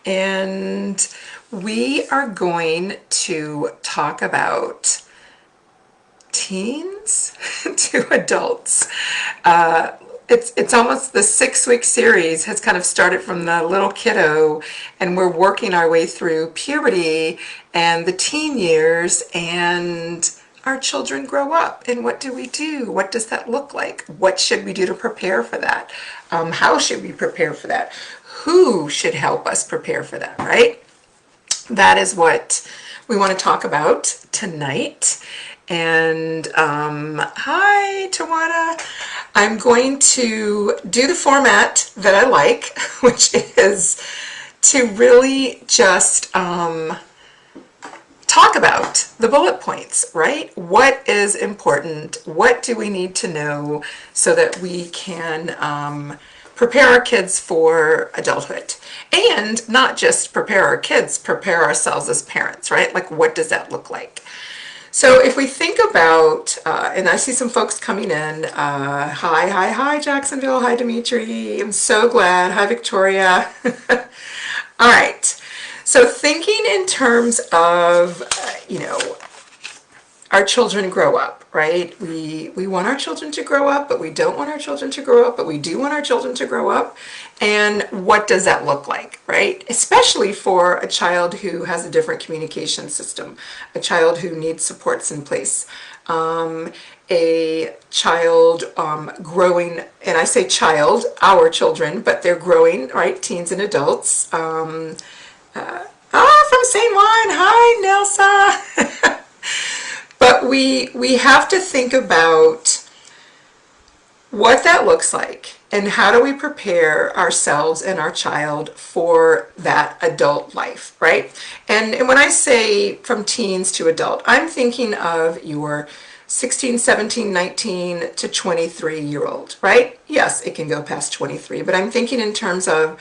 and we are going to talk about teens to adults. It's almost the 6-week series has kind of started from the little kiddo, and we're working our way through puberty and the teen years, and our children grow up. And what do we do? What does that look like? What should we do to prepare for that? How should we prepare for that? Who should help us prepare for that, right? That is what we want to talk about tonight. And hi, Tawana. I'm going to do the format that I like, which is to really just talk about the bullet points, right? What is important? What do we need to know so that we can prepare our kids for adulthood? And not just prepare our kids, prepare ourselves as parents, right? Like, what does that look like? So if we think about, and I see some folks coming in, hi, Jacksonville, hi, Dimitri, I'm so glad, hi, Victoria. All right, so thinking in terms of, our children grow up, right? We want our children to grow up, but we don't want our children to grow up, but we do want our children to grow up. And what does that look like, right? Especially for a child who has a different communication system, a child who needs supports in place, a child growing, and I say child, our children, but they're growing, right? Teens and adults. From St. Juan, hi, Nelsa. But we have to think about what that looks like and how do we prepare ourselves and our child for that adult life, right? And when I say from teens to adult, I'm thinking of your 16, 17, 19 to 23-year-old, right? Yes, it can go past 23, but I'm thinking in terms of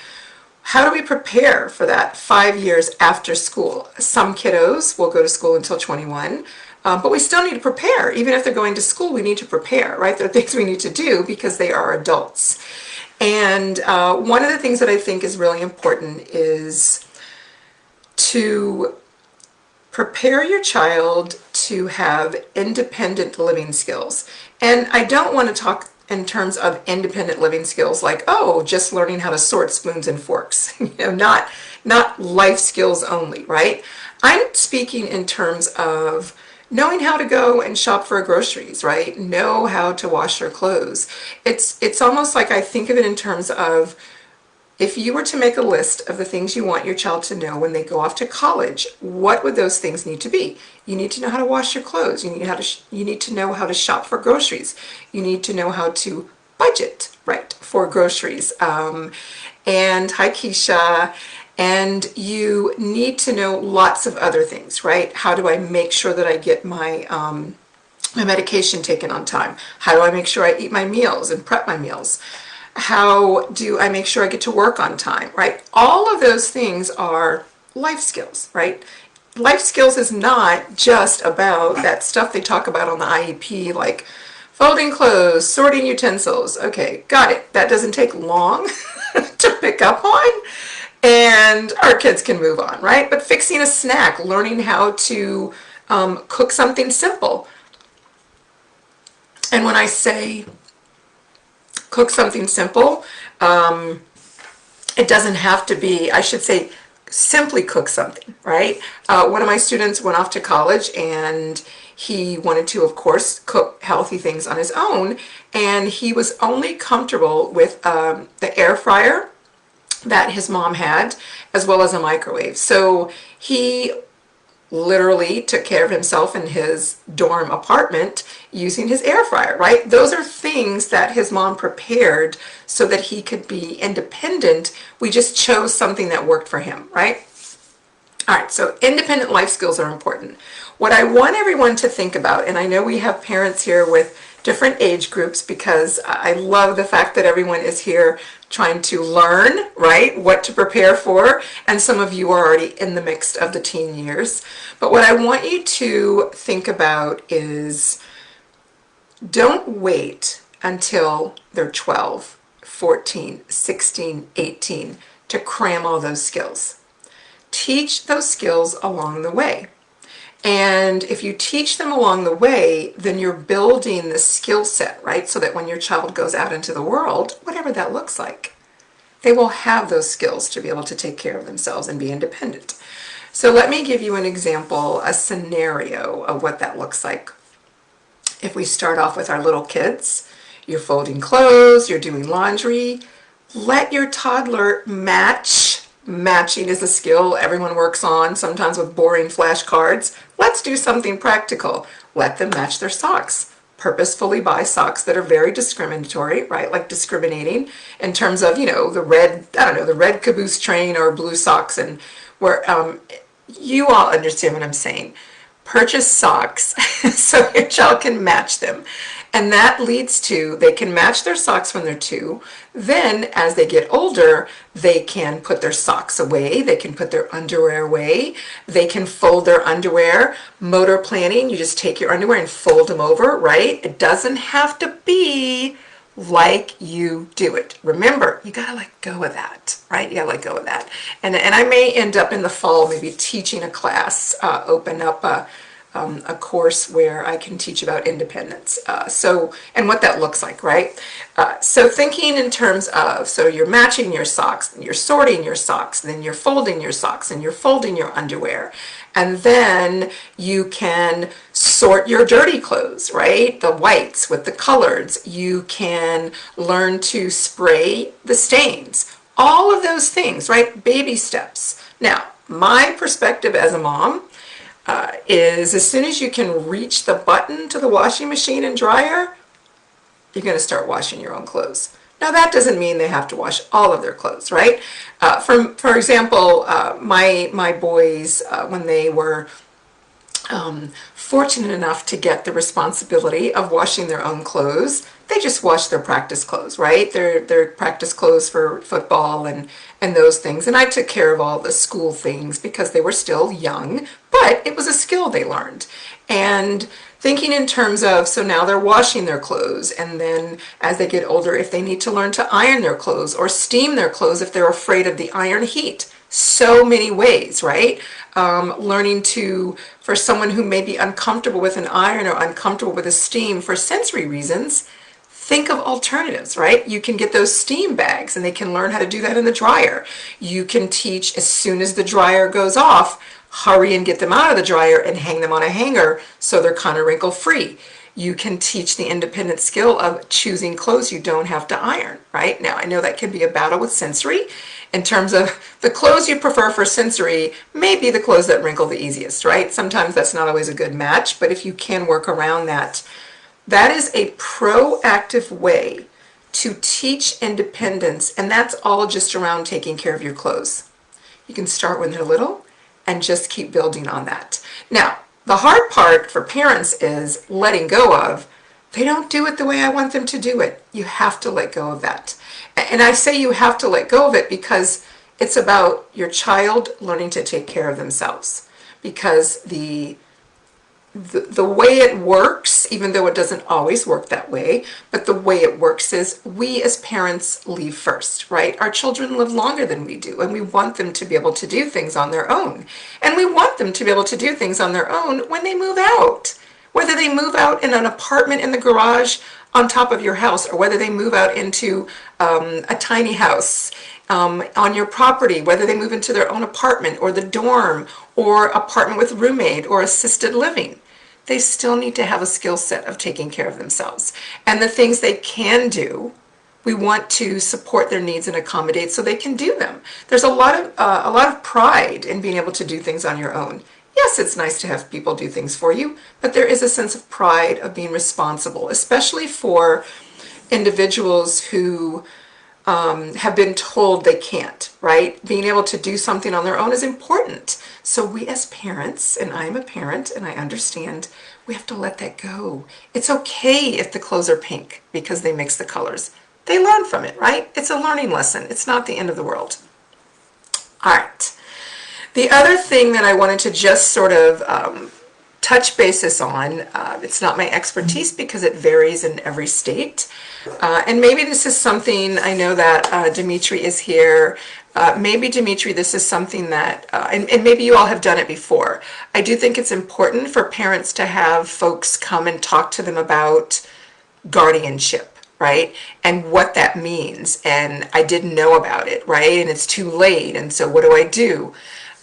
how do we prepare for that 5 years after school? Some kiddos will go to school until 21. But we still need to prepare. Even if they're going to school, we need to prepare, right? There are things we need to do because they are adults. And one of the things that I think is really important is to prepare your child to have independent living skills. And I don't want to talk in terms of independent living skills like, oh, just learning how to sort spoons and forks, not life skills only, right? I'm speaking in terms of knowing how to go and shop for groceries, right? Know how to wash your clothes. It's almost like I think of it in terms of if you were to make a list of the things you want your child to know when they go off to college, what would those things need to be? You need to know how to wash your clothes. You need to know how to shop for groceries. You need to know how to budget, right, for groceries. And hi, Keisha. And you need to know lots of other things, right? How do I make sure that I get my medication taken on time? How do I make sure I eat my meals and prep my meals? How do I make sure I get to work on time, right? All of those things are life skills, right? Life skills is not just about that stuff they talk about on the IEP, like folding clothes, sorting utensils. Okay, got it. That doesn't take long to pick up on. And our kids can move on, right? But fixing a snack, learning how to cook something simple. And when I say cook something simple, it doesn't have to be, I should say, simply cook something, right? One of my students went off to college and he wanted to, of course, cook healthy things on his own. And he was only comfortable with the air fryer that his mom had, as well as a microwave. So he literally took care of himself in his dorm apartment using his air fryer, right? Those are things that his mom prepared so that he could be independent. We just chose something that worked for him, right? All right, so independent life skills are important. What I want everyone to think about, and I know we have parents here with different age groups because I love the fact that everyone is here trying to learn, right, what to prepare for, and some of you are already in the mix of the teen years. But what I want you to think about is don't wait until they're 12, 14, 16, 18 to cram all those skills. teach those skills along the way. And if you teach them along the way, then you're building the skill set, right? So that when your child goes out into the world, whatever that looks like, they will have those skills to be able to take care of themselves and be independent. So let me give you an example, a scenario of what that looks like. If we start off with our little kids, you're folding clothes, you're doing laundry, let your toddler match. Matching is a skill everyone works on, sometimes with boring flashcards. Let's do something practical. Let them match their socks. Purposefully buy socks that are very discriminatory, right? Like discriminating in terms of, the red, the red caboose train or blue socks, and where you all understand what I'm saying. Purchase socks so your child can match them. And that leads to, they can match their socks when they're 2. Then as they get older, they can put their socks away. They can put their underwear away. They can fold their underwear. Motor planning, you just take your underwear and fold them over, right? It doesn't have to be like you do it. Remember, you gotta let go of that, right? You gotta let go of that. And I may end up in the fall maybe teaching a class, open up a course where I can teach about independence. And what that looks like, right? So thinking in terms of, so you're matching your socks, and you're sorting your socks, then you're folding your socks, and you're folding your underwear. And then you can sort your dirty clothes, right? The whites with the coloreds. You can learn to spray the stains. All of those things, right? Baby steps. Now, my perspective as a mom is as soon as you can reach the button to the washing machine and dryer, you're going to start washing your own clothes. Now that doesn't mean they have to wash all of their clothes, right? For example, my boys, when they were fortunate enough to get the responsibility of washing their own clothes, they just washed their practice clothes, right? Their practice clothes for football and those things. And I took care of all the school things because they were still young, but it was a skill they learned. And thinking in terms of, so now they're washing their clothes, and then as they get older, if they need to learn to iron their clothes or steam their clothes if they're afraid of the iron heat. So many ways, right? Learning to, for someone who may be uncomfortable with an iron or uncomfortable with a steam for sensory reasons, think of alternatives, right? You can get those steam bags and they can learn how to do that in the dryer. You can teach as soon as the dryer goes off, hurry and get them out of the dryer and hang them on a hanger so they're kind of wrinkle free. You can teach the independent skill of choosing clothes you don't have to iron, right? Now, I know that can be a battle with sensory in terms of the clothes you prefer for sensory may be the clothes that wrinkle the easiest, right? Sometimes that's not always a good match, but if you can work around that, that is a proactive way to teach independence, and that's all just around taking care of your clothes. You can start when they're little and just keep building on that. Now, the hard part for parents is letting go of, they don't do it the way I want them to do it. You have to let go of that. And I say you have to let go of it because it's about your child learning to take care of themselves. Because the way it works, even though it doesn't always work that way, but the way it works is we as parents leave first, right? Our children live longer than we do, and we want them to be able to do things on their own. And we want them to be able to do things on their own when they move out. Whether they move out in an apartment in the garage on top of your house, or whether they move out into a tiny house on your property, whether they move into their own apartment or the dorm or apartment with roommate or assisted living. They still need to have a skill set of taking care of themselves. And the things they can do, we want to support their needs and accommodate so they can do them. There's a lot of pride in being able to do things on your own. Yes, it's nice to have people do things for you, but there is a sense of pride of being responsible, especially for individuals who have been told they can't, right? Being able to do something on their own is important. So we as parents, and I'm a parent and I understand, we have to let that go. It's okay if the clothes are pink because they mix the colors. They learn from it, right? It's a learning lesson. It's not the end of the world. All right. The other thing that I wanted to just sort of touch basis on. It's not my expertise because it varies in every state. And maybe this is something, I know that Dimitri is here. Maybe Dimitri, this is something that, and maybe you all have done it before. I do think it's important for parents to have folks come and talk to them about guardianship, right? And what that means. And I didn't know about it, right? And it's too late. And so what do I do?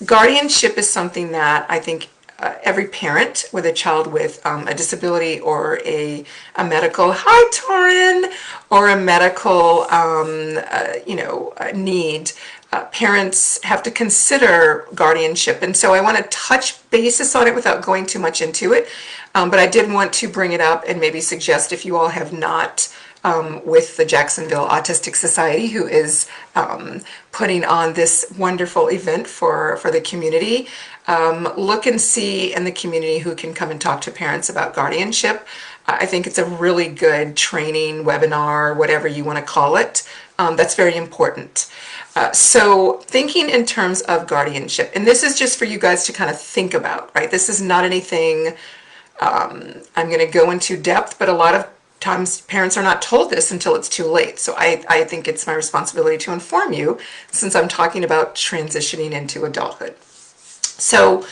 Guardianship is something that I think every parent with a child with a disability or a medical, hi Torin, or a medical, need, parents have to consider guardianship. And so I want to touch basis on it without going too much into it. But I did want to bring it up and maybe suggest, if you all have not, with the Jacksonville Autistic Society, who is putting on this wonderful event for the community, look and see in the community who can come and talk to parents about guardianship. I think it's a really good training, webinar, whatever you want to call it. That's very important. So thinking in terms of guardianship, and this is just for you guys to kind of think about, right? This is not anything I'm going to go into depth, but a lot of times parents are not told this until it's too late. So I think it's my responsibility to inform you, since I'm talking about transitioning into adulthood. So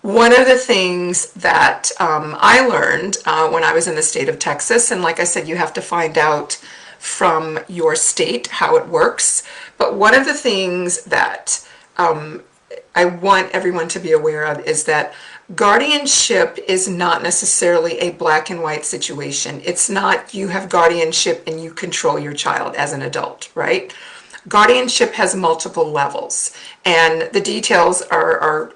one of the things that I learned when I was in the state of Texas, and like I said, you have to find out from your state how it works, but one of the things that I want everyone to be aware of is that guardianship is not necessarily a black and white situation. It's not you have guardianship and you control your child as an adult, right? Guardianship has multiple levels, and the details are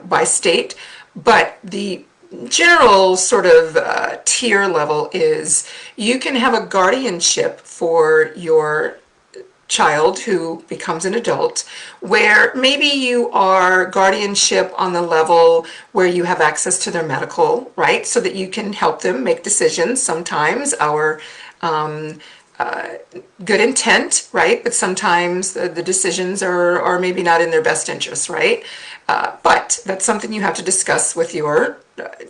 by state, but the general sort of tier level is you can have a guardianship for your child who becomes an adult, where maybe you are guardianship on the level where you have access to their medical, right? So that you can help them make decisions. Sometimes our good intent, right? But sometimes the decisions are maybe not in their best interest, right? But that's something you have to discuss with your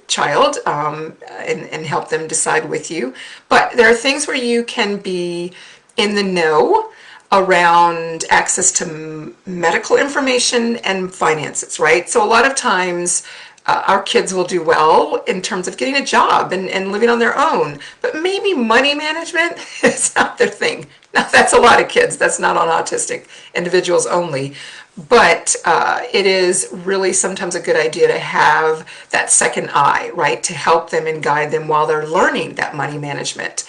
child and help them decide with you. But there are things where you can be in the know around access to medical information and finances, right? So a lot of times our kids will do well in terms of getting a job and living on their own, but maybe money management is not their thing. Now that's a lot of kids, that's not on autistic individuals only, but it is really sometimes a good idea to have that second eye, right, to help them and guide them while they're learning that money management.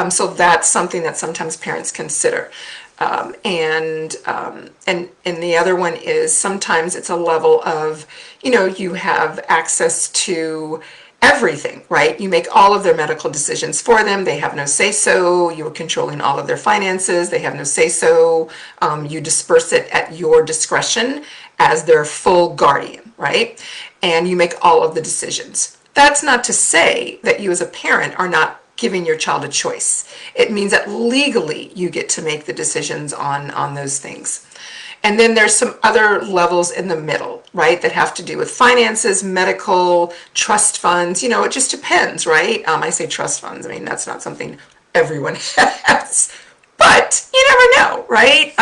So that's something that sometimes parents consider. And the other one is sometimes it's a level of, you have access to everything, right? You make all of their medical decisions for them. They have no say-so. You're controlling all of their finances. They have no say-so. You disperse it at your discretion as their full guardian, right? And you make all of the decisions. That's not to say that you as a parent are not giving your child a choice. It means that legally you get to make the decisions on those things. And then there's some other levels in the middle, right, that have to do with finances, medical, trust funds. It just depends, right? I say trust funds. I mean, that's not something everyone has, but you never know, right?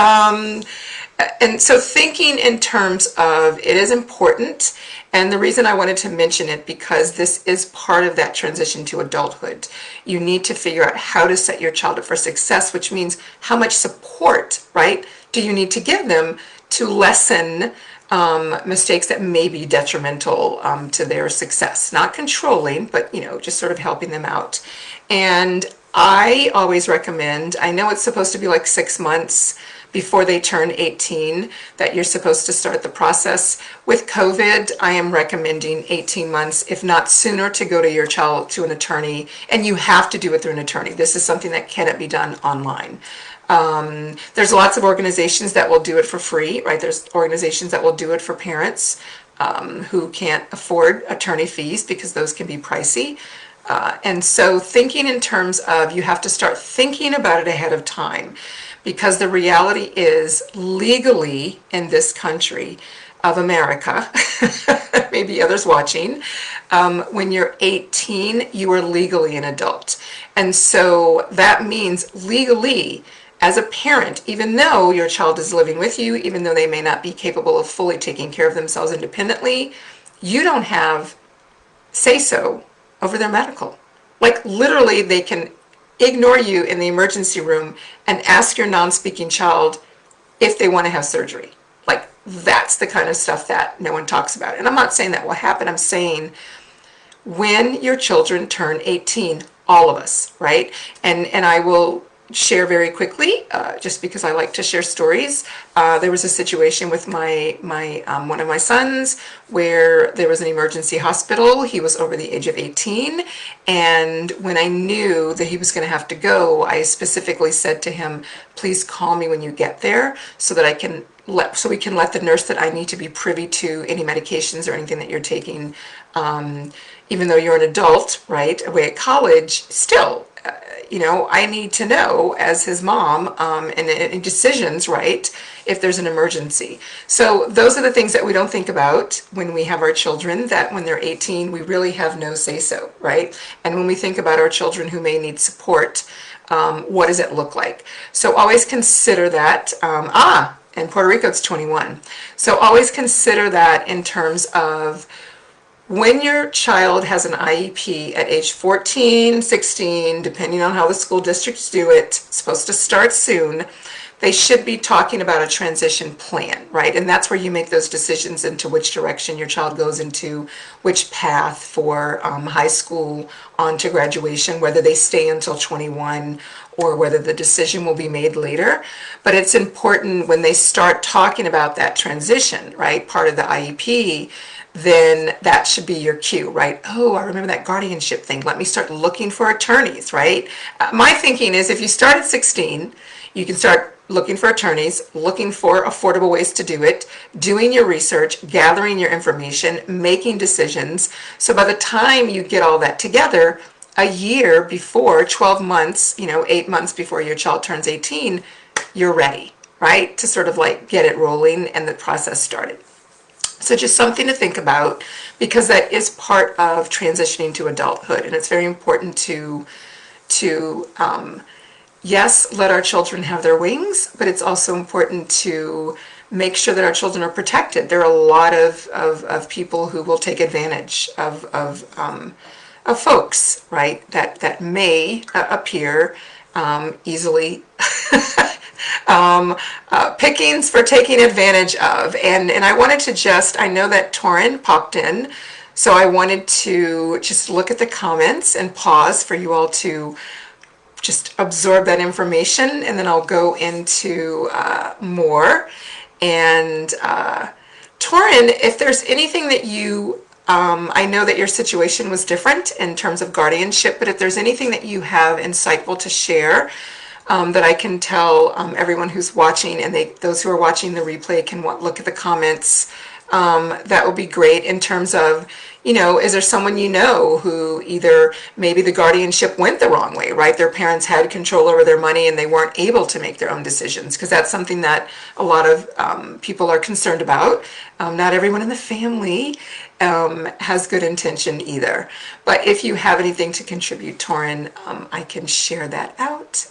And so thinking in terms of it is important. And the reason I wanted to mention it, because this is part of that transition to adulthood. You need to figure out how to set your child up for success, which means how much support, right, do you need to give them to lessen mistakes that may be detrimental to their success. Not controlling, but, just sort of helping them out. And I always recommend, I know it's supposed to be like 6 months before they turn 18 that you're supposed to start the process. With COVID, I am recommending 18 months, if not sooner, to go to your child to an attorney, and you have to do it through an attorney. This is something that cannot be done online. There's lots of organizations that will do it for free, right? There's organizations that will do it for parents who can't afford attorney fees because those can be pricey. And so thinking in terms of, you have to start thinking about it ahead of time, because the reality is legally in this country, of America, maybe others watching, when you're 18, you are legally an adult. And so that means legally, as a parent, even though your child is living with you, even though they may not be capable of fully taking care of themselves independently, you don't have say-so over their medical. Like literally, they can ignore you in the emergency room and ask your non-speaking child if they want to have surgery. Like that's the kind of stuff that no one talks about. And I'm not saying that will happen. I'm saying when your children turn 18, all of us, right? And I will share very quickly, just because I like to share stories. There was a situation with my one of my sons where there was an emergency hospital. He was over the age of 18, and when I knew that he was going to have to go, I specifically said to him, "Please call me when you get there, so that we can let the nurse that I need to be privy to any medications or anything that you're taking." Even though you're an adult, right, away at college, still, I need to know as his mom, and decisions, right, if there's an emergency. So those are the things that we don't think about when we have our children, that when they're 18, we really have no say-so, right? And when we think about our children who may need support, what does it look like? So always consider that, in Puerto Rico, it's 21. So always consider that in terms of when your child has an IEP at age 14, 16, depending on how the school districts do it, it's supposed to start soon, they should be talking about a transition plan, right? And that's where you make those decisions into which direction your child goes into, which path for high school on to graduation, whether they stay until 21 or whether the decision will be made later. But it's important when they start talking about that transition, right, part of the IEP, then that should be your cue, right? Oh, I remember that guardianship thing. Let me start looking for attorneys, right? My thinking is if you start at 16, you can start looking for attorneys, looking for affordable ways to do it, doing your research, gathering your information, making decisions. So by the time you get all that together, a year before, 12 months, 8 months before your child turns 18, you're ready, right? To sort of like get it rolling and the process started. So just something to think about, because that is part of transitioning to adulthood, and it's very important to yes, let our children have their wings, but it's also important to make sure that our children are protected. There are a lot of people who will take advantage of folks, right, that may appear easily pickings for taking advantage of. And I wanted to I know that Torin popped in, so I wanted to just look at the comments and pause for you all to just absorb that information, and then I'll go into more. And Torin, if there's anything that you, I know that your situation was different in terms of guardianship, but if there's anything that you have insightful to share, that I can tell everyone who's watching, and those who are watching the replay can look at the comments, that would be great in terms of, is there someone who either maybe the guardianship went the wrong way, right? Their parents had control over their money and they weren't able to make their own decisions, because that's something that a lot of people are concerned about. Not everyone in the family has good intention either. But if you have anything to contribute, Torin, I can share that out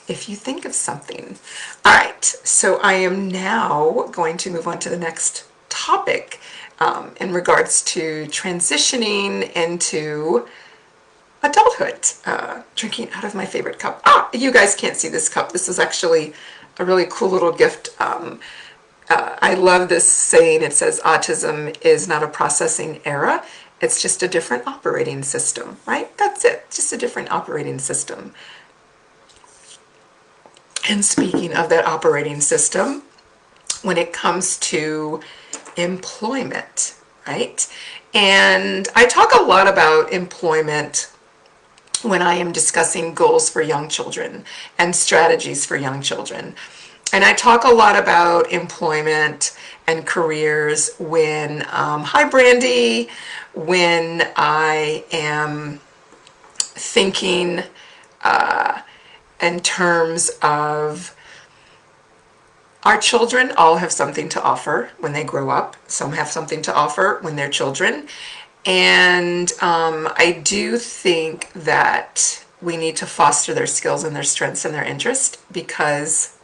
if you think of something. All right, so I am now going to move on to the next topic in regards to transitioning into adulthood. Drinking out of my favorite cup. You guys can't see this cup. This is actually a really cool little gift. I love this saying. It says, autism is not a processing error. It's just a different operating system, right? That's it. Just a different operating system. And speaking of that operating system, when it comes to employment, right? And I talk a lot about employment when I am discussing goals for young children and strategies for young children. And I talk a lot about employment and careers when, hi Brandy, when I am thinking in terms of Our children all have something to offer when they grow up. Some have something to offer when they're children. And I do think that we need to foster their skills and their strengths and their interest, because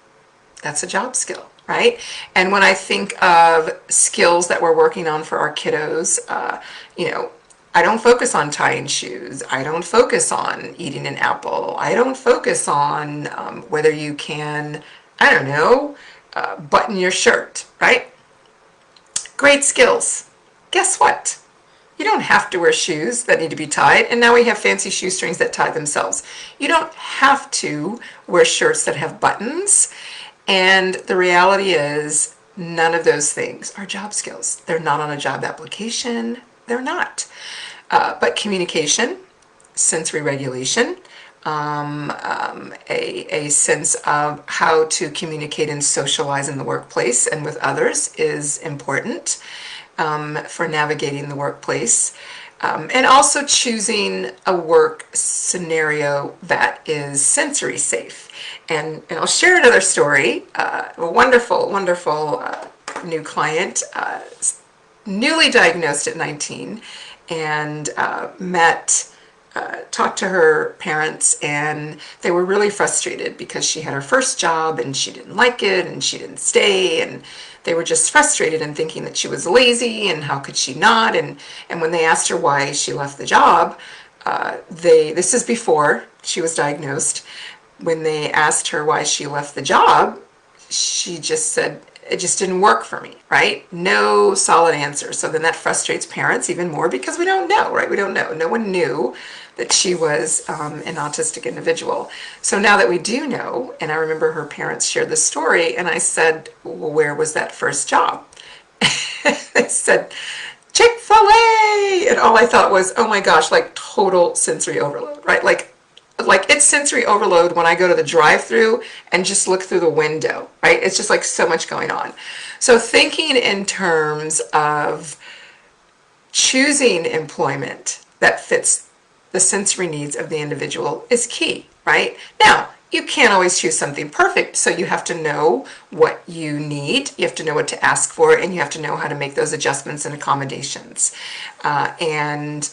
that's a job skill, right? And when I think of skills that we're working on for our kiddos, I don't focus on tying shoes. I don't focus on eating an apple. I don't focus on whether you can, I don't know, button your shirt, right? Great skills. Guess what? You don't have to wear shoes that need to be tied, and now we have fancy shoestrings that tie themselves. You don't have to wear shirts that have buttons, and the reality is none of those things are job skills. They're not on a job application. They're not. But communication, sensory regulation, a sense of how to communicate and socialize in the workplace and with others is important for navigating the workplace. And also choosing a work scenario that is sensory safe. And I'll share another story. A wonderful, wonderful new client, newly diagnosed at 19, and talked to her parents, and they were really frustrated because she had her first job and she didn't like it and she didn't stay, and they were just frustrated and thinking that she was lazy and how could she not, and when they asked her why she left the job, this is before she was diagnosed, when they asked her why she left the job, she just said, it just didn't work for me, right? No solid answer. So then that frustrates parents even more because we don't know, right? We don't know. No one knew that she was an autistic individual. So now that we do know, and I remember her parents shared the story, and I said, well, where was that first job? They said, Chick-fil-A! And all I thought was, oh my gosh, like total sensory overload, right? Like it's sensory overload when I go to the drive-through and just look through the window, right? It's just like so much going on. So thinking in terms of choosing employment that fits the sensory needs of the individual is key, right? Now, you can't always choose something perfect, so you have to know what you need, you have to know what to ask for, and you have to know how to make those adjustments and accommodations. And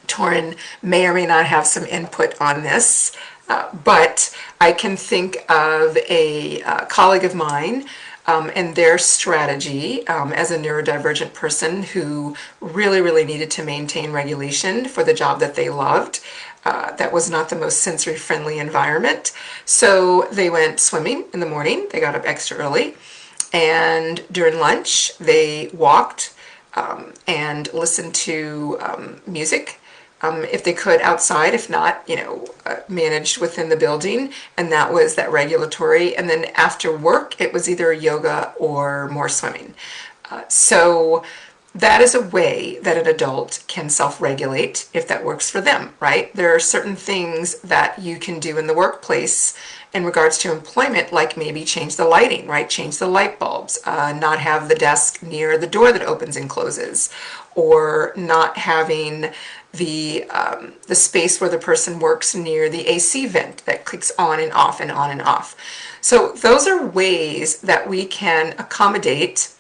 Torin may or may not have some input on this, but I can think of a colleague of mine and their strategy as a neurodivergent person who really, really needed to maintain regulation for the job that they loved. That was not the most sensory-friendly environment. So they went swimming in the morning. They got up extra early. And during lunch, they walked and listened to music. If they could outside, if not, managed within the building, and that was that regulatory. And then after work, it was either yoga or more swimming. So that is a way that an adult can self-regulate if that works for them, right? There are certain things that you can do in the workplace in regards to employment, like maybe change the lighting, right? Change the light bulbs, not have the desk near the door that opens and closes, or not having the space where the person works near the AC vent that clicks on and off and on and off. So those are ways that we can accommodate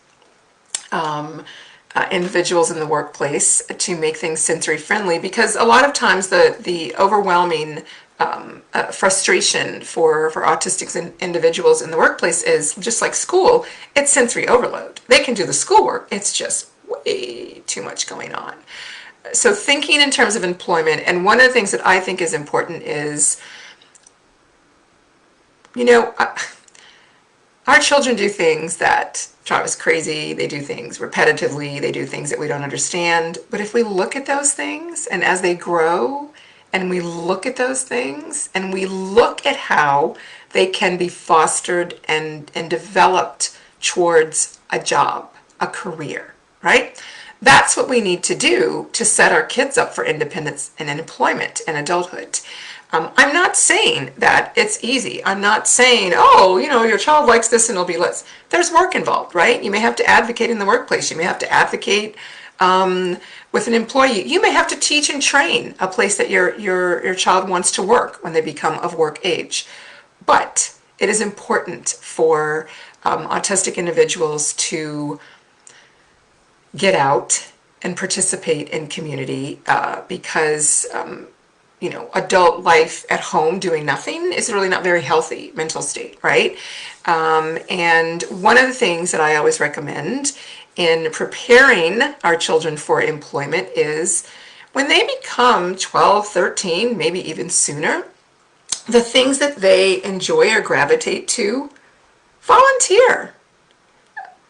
individuals in the workplace to make things sensory friendly, because a lot of times the overwhelming frustration for autistic individuals in the workplace is just like school, it's sensory overload. They can do the schoolwork, it's just way too much going on. So thinking in terms of employment, and one of the things that I think is important is, our children do things that drive us crazy, they do things repetitively, they do things that we don't understand, but if we look at those things, and as they grow, and we look at those things, and we look at how they can be fostered and developed towards a job, a career, right? That's what we need to do to set our kids up for independence and employment and adulthood. I'm not saying that it's easy. I'm not saying, oh, your child likes this and it'll be less. There's work involved, right? You may have to advocate in the workplace. You may have to advocate with an employee. You may have to teach and train a place that your child wants to work when they become of work age. But it is important for autistic individuals to get out and participate in community because adult life at home doing nothing is really not very healthy mental state, right? And one of the things that I always recommend in preparing our children for employment is when they become 12, 13, maybe even sooner, the things that they enjoy or gravitate to, volunteer.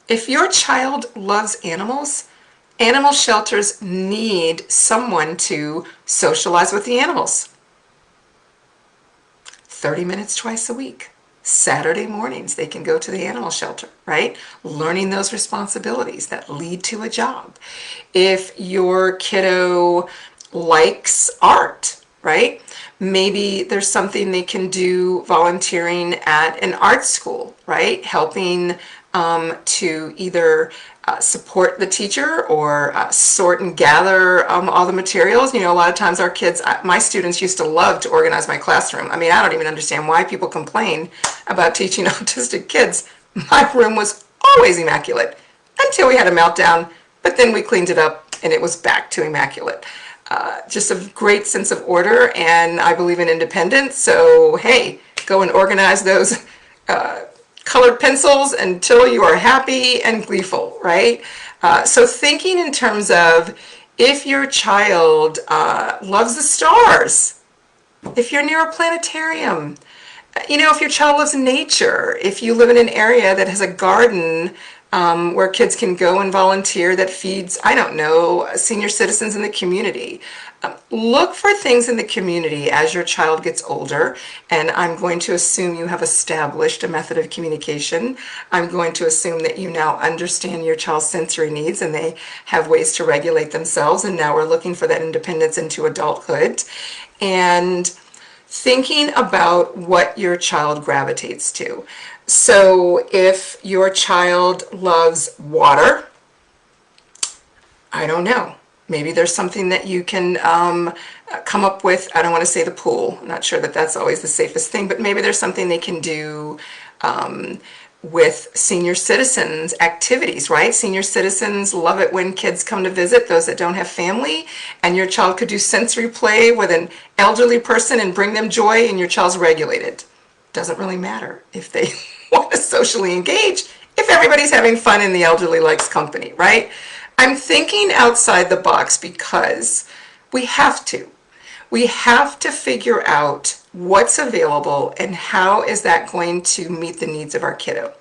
If your child loves animals, animal shelters need someone to socialize with the animals. 30 minutes twice a week. Saturday mornings, they can go to the animal shelter, right? Learning those responsibilities that lead to a job. If your kiddo likes art, right? Maybe there's something they can do volunteering at an art school, right? Helping to either support the teacher or sort and gather all the materials. A lot of times our kids, my students used to love to organize my classroom. I mean, I don't even understand why people complain about teaching autistic kids. My room was always immaculate until we had a meltdown, but then we cleaned it up and it was back to immaculate. Just a great sense of order, and I believe in independence, so hey, go and organize those colored pencils until you are happy and gleeful, right? So thinking in terms of if your child loves the stars, if you're near a planetarium, if your child loves nature, if you live in an area that has a garden where kids can go and volunteer that feeds, I don't know, senior citizens in the community. Look for things in the community as your child gets older, and I'm going to assume you have established a method of communication. I'm going to assume that you now understand your child's sensory needs and they have ways to regulate themselves, and now we're looking for that independence into adulthood. And thinking about what your child gravitates to. So if your child loves water, I don't know. Maybe there's something that you can come up with. I don't want to say the pool. I'm not sure that that's always the safest thing, but maybe there's something they can do with senior citizens activities, right? Senior citizens love it when kids come to visit, those that don't have family, and your child could do sensory play with an elderly person and bring them joy, and your child's regulated. Doesn't really matter if they want to socially engage if everybody's having fun and the elderly likes company, right? I'm thinking outside the box because we have to. We have to figure out what's available and how is that going to meet the needs of our kiddo.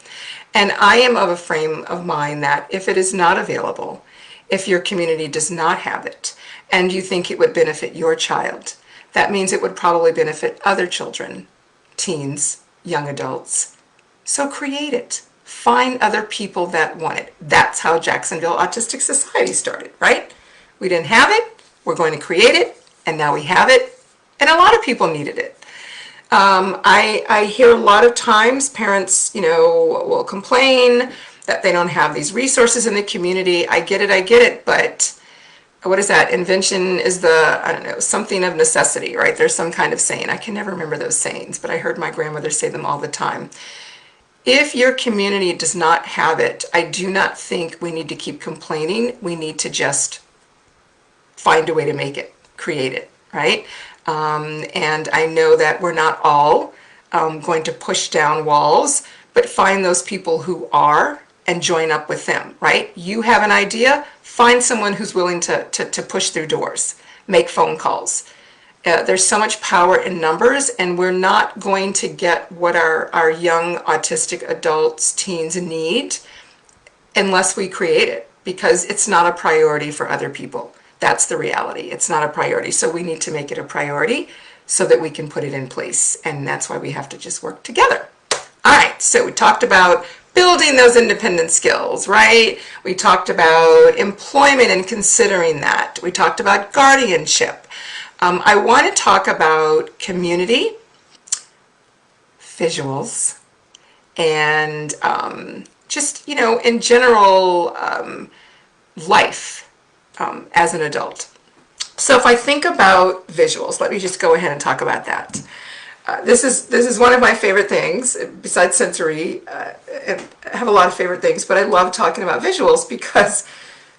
And I am of a frame of mind that if it is not available, if your community does not have it, and you think it would benefit your child, that means it would probably benefit other children, teens, young adults. So create it. Find other people that want it. That's how Jacksonville Autistic Society started, right? We didn't have it, we're going to create it, and now we have it, and a lot of people needed it. I hear a lot of times parents, will complain that they don't have these resources in the community. I get it, but what is that? Invention is something of necessity, right? There's some kind of saying. I can never remember those sayings, but I heard my grandmother say them all the time. If your community does not have it, I do not think we need to keep complaining. We need to just find a way to make it, create it, right? And I know that we're not all going to push down walls, but find those people who are and join up with them, right? You have an idea, find someone who's willing to push through doors, make phone calls. There's so much power in numbers, and we're not going to get what our young autistic adults, teens need unless we create it, because it's not a priority for other people. That's the reality. It's not a priority. So we need to make it a priority so that we can put it in place. And that's why we have to just work together. All right, so we talked about building those independent skills, right? We talked about employment and considering that. We talked about guardianship. I want to talk about community, visuals, and just, in general, life as an adult. So if I think about visuals, let me just go ahead and talk about that. this is one of my favorite things besides sensory. And I have a lot of favorite things, but I love talking about visuals because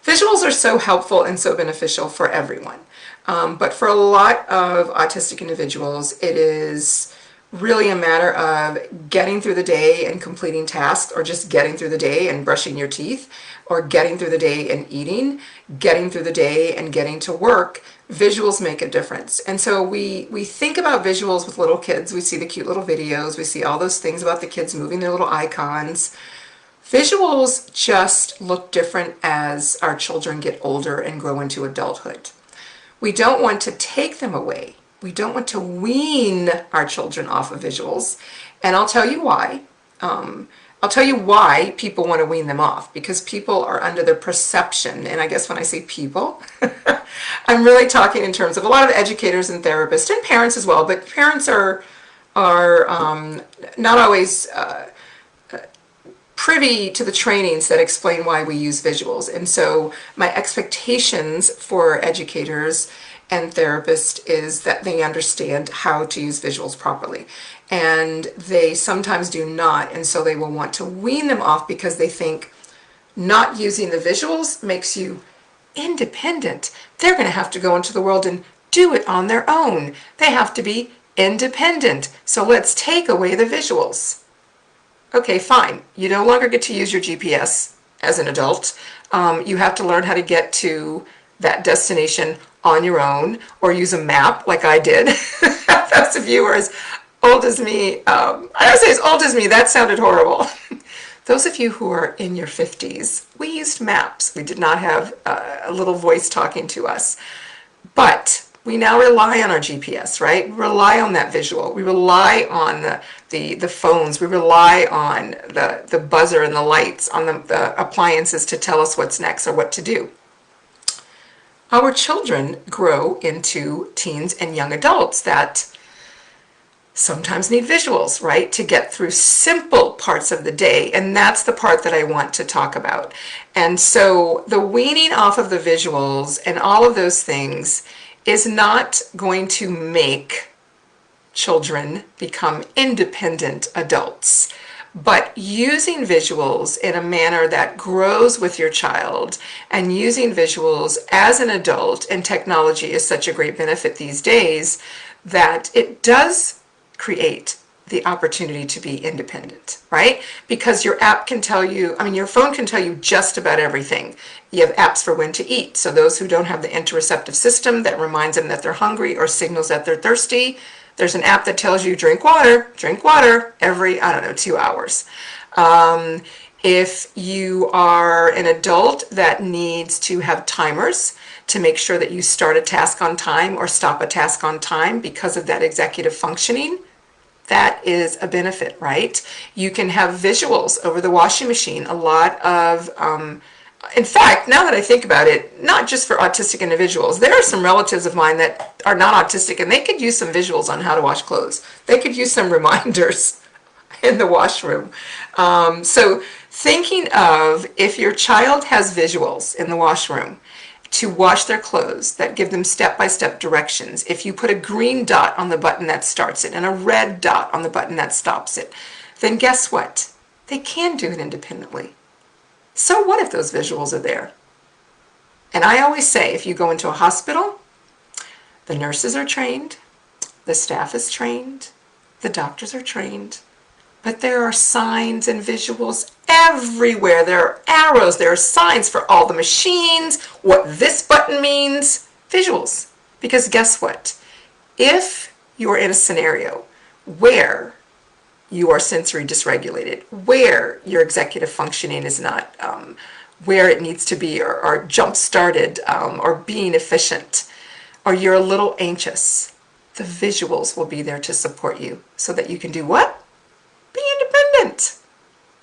visuals are so helpful and so beneficial for everyone. But for a lot of autistic individuals, it is really a matter of getting through the day and completing tasks, or just getting through the day and brushing your teeth, or getting through the day and eating, getting through the day and getting to work. Visuals make a difference. And so we think about visuals with little kids. We see the cute little videos. We see all those things about the kids moving their little icons. Visuals just look different as our children get older and grow into adulthood. We don't want to take them away. We don't want to wean our children off of visuals. And I'll tell you why. I'll tell you why people want to wean them off, because people are under the perception, and I guess when I say people, I'm really talking in terms of a lot of educators and therapists and parents as well, but parents are not always privy to the trainings that explain why we use visuals. And so my expectations for educators and therapists is that they understand how to use visuals properly. And they sometimes do not, and so they will want to wean them off because they think not using the visuals makes you independent. They're going to have to go into the world and do it on their own. They have to be independent. So let's take away the visuals. Okay, fine. You no longer get to use your GPS as an adult. You have to learn how to get to that destination on your own, or use a map like I did. Those of you who are as old as me, I don't say as old as me, that sounded horrible. Those of you who are in your 50s, we used maps. We did not have a little voice talking to us. But we now rely on our GPS, right? We rely on that visual. We rely on the phones. We rely on the buzzer and the lights, on the appliances to tell us what's next or what to do. Our children grow into teens and young adults that sometimes need visuals, right, to get through simple parts of the day. And that's the part that I want to talk about. And so the weaning off of the visuals and all of those things is not going to make children become independent adults. But using visuals in a manner that grows with your child, and using visuals as an adult, and technology is such a great benefit these days, that it does create the opportunity to be independent, right? Because your app can tell you, your phone can tell you just about everything. You have apps for when to eat. So those who don't have the interoceptive system that reminds them that they're hungry or signals that they're thirsty, there's an app that tells you drink water every, 2 hours. If you are an adult that needs to have timers to make sure that you start a task on time or stop a task on time because of that executive functioning, that is a benefit, right? You can have visuals over the washing machine. A lot of, in fact, now that I think about it, not just for autistic individuals, there are some relatives of mine that are not autistic, and they could use some visuals on how to wash clothes. They could use some reminders in the washroom. So thinking of, if your child has visuals in the washroom to wash their clothes that give them step-by-step directions, if you put a green dot on the button that starts it and a red dot on the button that stops it, then guess what? They can do it independently. So what if those visuals are there? And I always say, if you go into a hospital, the nurses are trained, the staff is trained, the doctors are trained, but there are signs and visuals everywhere. There are arrows, there are signs for all the machines, what this button means, visuals. Because guess what? If you're in a scenario where you are sensory dysregulated, where your executive functioning is not where it needs to be, or jump-started, or being efficient, or you're a little anxious, the visuals will be there to support you so that you can do what? Be independent.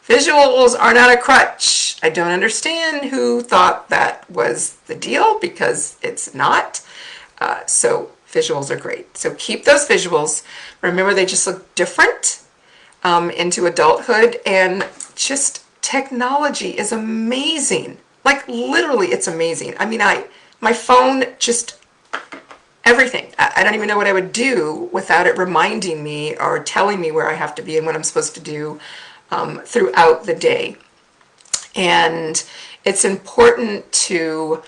Visuals are not a crutch. I don't understand who thought that was the deal, because it's not. So visuals are great. So keep those visuals. Remember, they just look different into adulthood, and just technology is amazing. Like literally, it's amazing. My phone just everything. I don't even know what I would do without it reminding me or telling me where I have to be and what I'm supposed to do throughout the day. And it's important to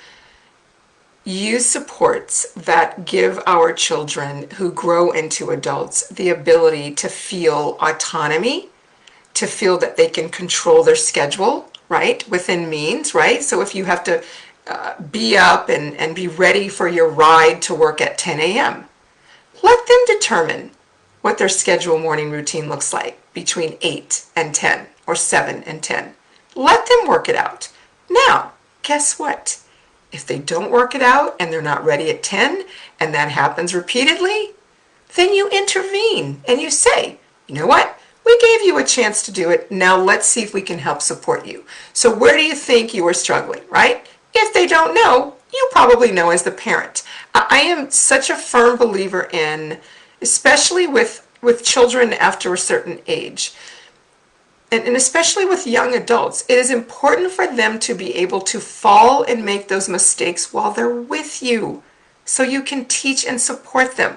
use supports that give our children who grow into adults the ability to feel autonomy, to feel that they can control their schedule, right, within means, right? So if you have to be up and be ready for your ride to work at 10 a.m., let them determine what their schedule morning routine looks like between 8 and 10 or 7 and 10. Let them work it out. Now, guess what? If they don't work it out and they're not ready at 10 and that happens repeatedly, then you intervene and you say, you know what? We gave you a chance to do it. Now let's see if we can help support you. So where do you think you are struggling, right? If they don't know, you probably know as the parent. I am such a firm believer in, especially with children after a certain age, and especially with young adults, it is important for them to be able to fall and make those mistakes while they're with you, so you can teach and support them.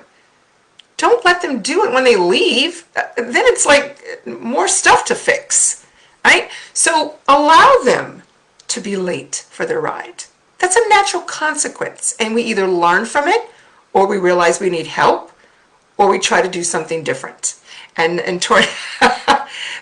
Don't let them do it when they leave. Then it's like more stuff to fix, right? So allow them to be late for their ride. That's a natural consequence, and we either learn from it, or we realize we need help, or we try to do something different. And Torin,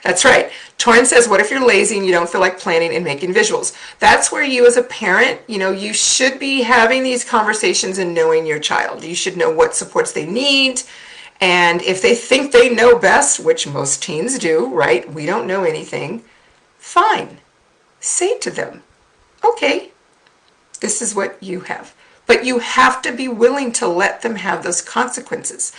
that's right. Torin says, what if you're lazy and you don't feel like planning and making visuals? That's where you as a parent, you should be having these conversations and knowing your child. You should know what supports they need. And if they think they know best, which most teens do, right? We don't know anything. Fine. Say to them, okay, this is what you have. But you have to be willing to let them have those consequences.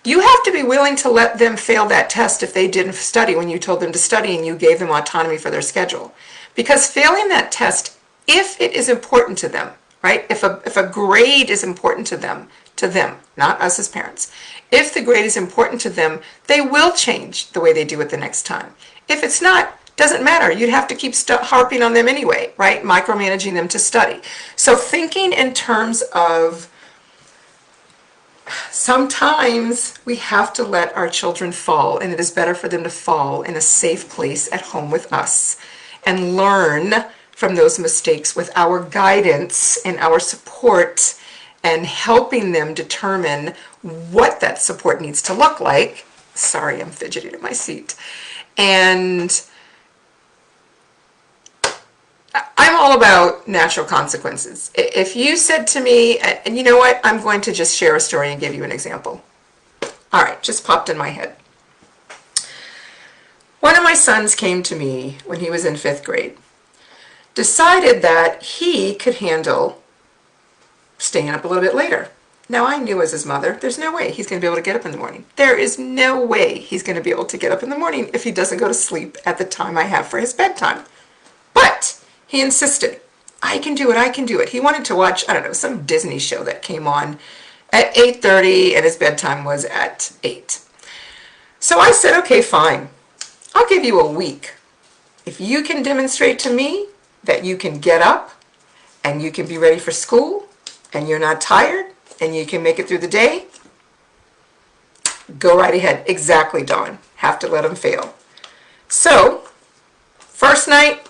You have to be willing to let them fail that test if they didn't study when you told them to study and you gave them autonomy for their schedule. Because failing that test, if it is important to them, right? If a grade is important to them, not us as parents, if the grade is important to them, they will change the way they do it the next time. If it's not, doesn't matter. You'd have to keep harping on them anyway, right? Micromanaging them to study. So thinking in terms of sometimes we have to let our children fall, and it is better for them to fall in a safe place at home with us and learn from those mistakes with our guidance and our support and helping them determine what that support needs to look like. Sorry, I'm fidgeting in my seat. And I'm all about natural consequences. If you said to me, and you know what, I'm going to just share a story and give you an example. All right, just popped in my head. One of my sons came to me when he was in 5th grade, decided that he could handle staying up a little bit later. Now I knew as his mother, there's no way he's going to be able to get up in the morning. There is no way he's going to be able to get up in the morning if he doesn't go to sleep at the time I have for his bedtime. But he insisted, I can do it, I can do it. He wanted to watch, I don't know, some Disney show that came on at 8:30 and his bedtime was at 8. So I said, okay, fine. I'll give you a week. If you can demonstrate to me that you can get up and you can be ready for school and you're not tired and you can make it through the day, go right ahead. Exactly, Dawn. Have to let him fail. So, first night,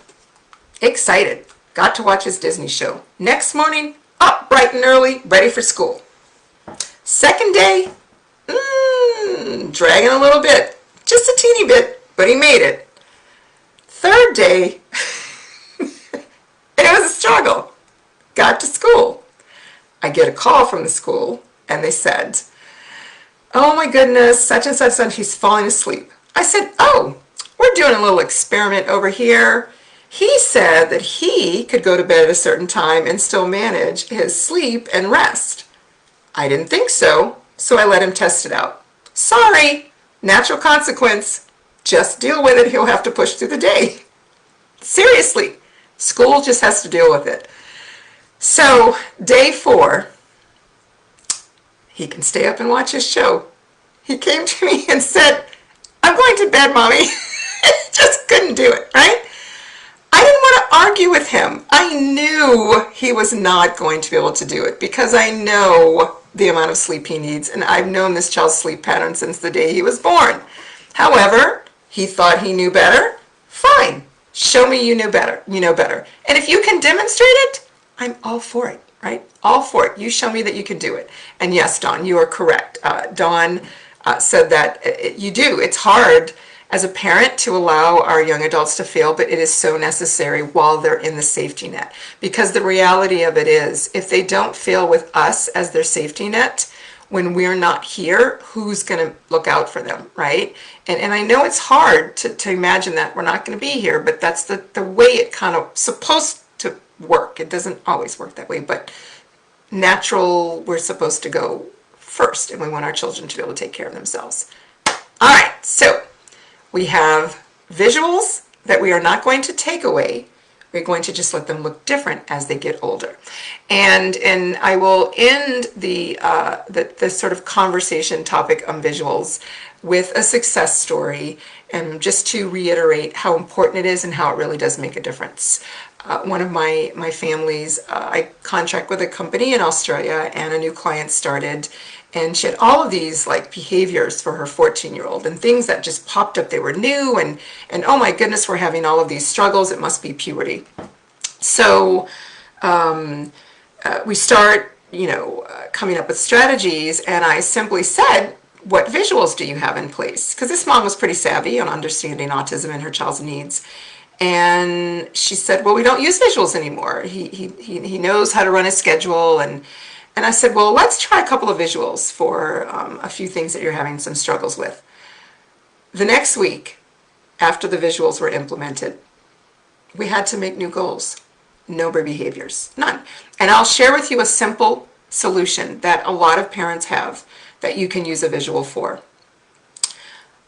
excited. Got to watch his Disney show. Next morning, up bright and early, ready for school. Second day, dragging a little bit. Just a teeny bit, but he made it. Third day, it was a struggle. Got to school. I get a call from the school, and they said, oh my goodness, such and such, he's falling asleep. I said, oh, we're doing a little experiment over here. He said that he could go to bed at a certain time and still manage his sleep and rest. I didn't think so, so I let him test it out. Sorry, natural consequence. Just deal with it. He'll have to push through the day. Seriously, school just has to deal with it. So, day 4, he can stay up and watch his show. He came to me and said, I'm going to bed, Mommy. Just couldn't do it, right? I didn't want to argue with him. I knew he was not going to be able to do it because I know the amount of sleep he needs, and I've known this child's sleep pattern since the day he was born. However, he thought he knew better. Fine. Show me you knew better. You know better. And if you can demonstrate it, I'm all for it, right? All for it. You show me that you can do it. And yes, Dawn, you are correct. Dawn said that you do. It's hard as a parent to allow our young adults to fail, but it is so necessary while they're in the safety net. Because the reality of it is, if they don't fail with us as their safety net, when we're not here, who's going to look out for them, right? And I know it's hard to imagine that we're not going to be here, but that's the way it kind of supposed to work. It doesn't always work that way, but natural, we're supposed to go first, and we want our children to be able to take care of themselves. All right, so we have visuals that we are not going to take away. We're going to just let them look different as they get older. And I will end the sort of conversation topic on visuals with a success story, and just to reiterate how important it is and how it really does make a difference. One of my families, I contract with a company in Australia, and a new client started, and she had all of these like behaviors for her 14-year-old and things that just popped up. They were new, and oh my goodness, we're having all of these struggles. It must be puberty. So we start, coming up with strategies, and I simply said, what visuals do you have in place? Because this mom was pretty savvy on understanding autism and her child's needs. And she said, well, we don't use visuals anymore. He knows how to run a schedule. And I said, well, let's try a couple of visuals for a few things that you're having some struggles with. The next week, after the visuals were implemented, we had to make new goals. No behaviors, none. And I'll share with you a simple solution that a lot of parents have that you can use a visual for.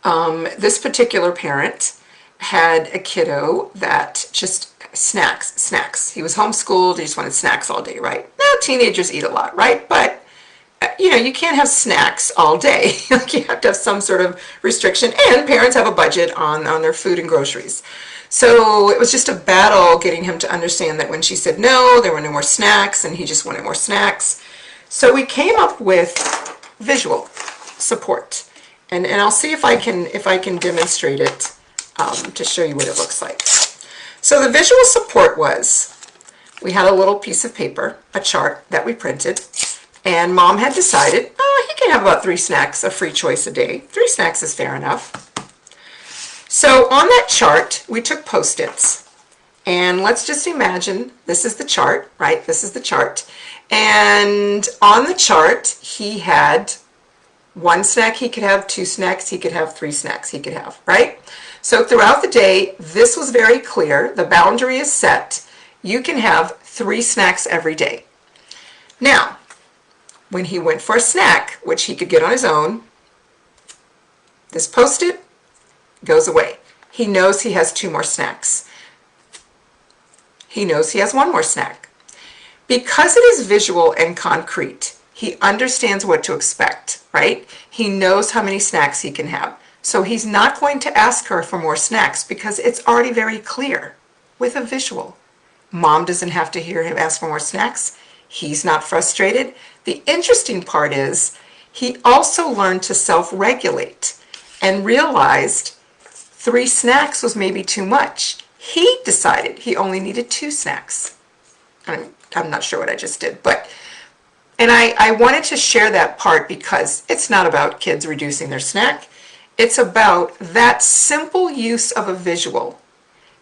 This particular parent had a kiddo that just snacks. He was homeschooled, he just wanted snacks all day, right? Now teenagers eat a lot, right? But you can't have snacks all day. Like, you have to have some sort of restriction, and parents have a budget on their food and groceries. So it was just a battle getting him to understand that when she said no, there were no more snacks, and he just wanted more snacks. So we came up with visual support, and I'll see if I can demonstrate it to show you what it looks like. So the visual support was, we had a little piece of paper, a chart that we printed, and mom had decided, oh, he can have about 3 snacks, a free choice a day. 3 snacks is fair enough. So on that chart, we took Post-its, and let's just imagine this is the chart, right? This is the chart. And on the chart, he had 1 snack he could have, 2 snacks he could have, 3 snacks he could have, right? So throughout the day, this was very clear. The boundary is set. You can have 3 snacks every day. Now, when he went for a snack, which he could get on his own, this Post-it goes away. He knows he has 2 more snacks. He knows he has 1 more snack. Because it is visual and concrete, he understands what to expect, right? He knows how many snacks he can have. So he's not going to ask her for more snacks because it's already very clear with a visual. Mom doesn't have to hear him ask for more snacks. He's not frustrated. The interesting part is he also learned to self-regulate and realized 3 snacks was maybe too much. He decided he only needed 2 snacks. I'm not sure what I just did, and I wanted to share that part because it's not about kids reducing their snack. It's about that simple use of a visual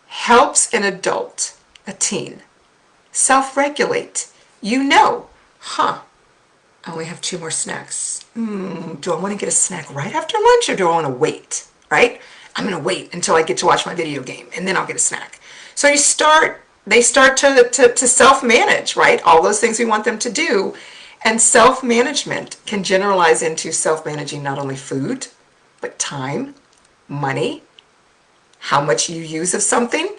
helps an adult, a teen, self-regulate. I only have 2 more snacks. Do I want to get a snack right after lunch, or do I want to wait, right? I'm going to wait until I get to watch my video game, and then I'll get a snack. So they start to self-manage, right? All those things we want them to do. And self-management can generalize into self-managing not only food, but time, money, how much you use of something,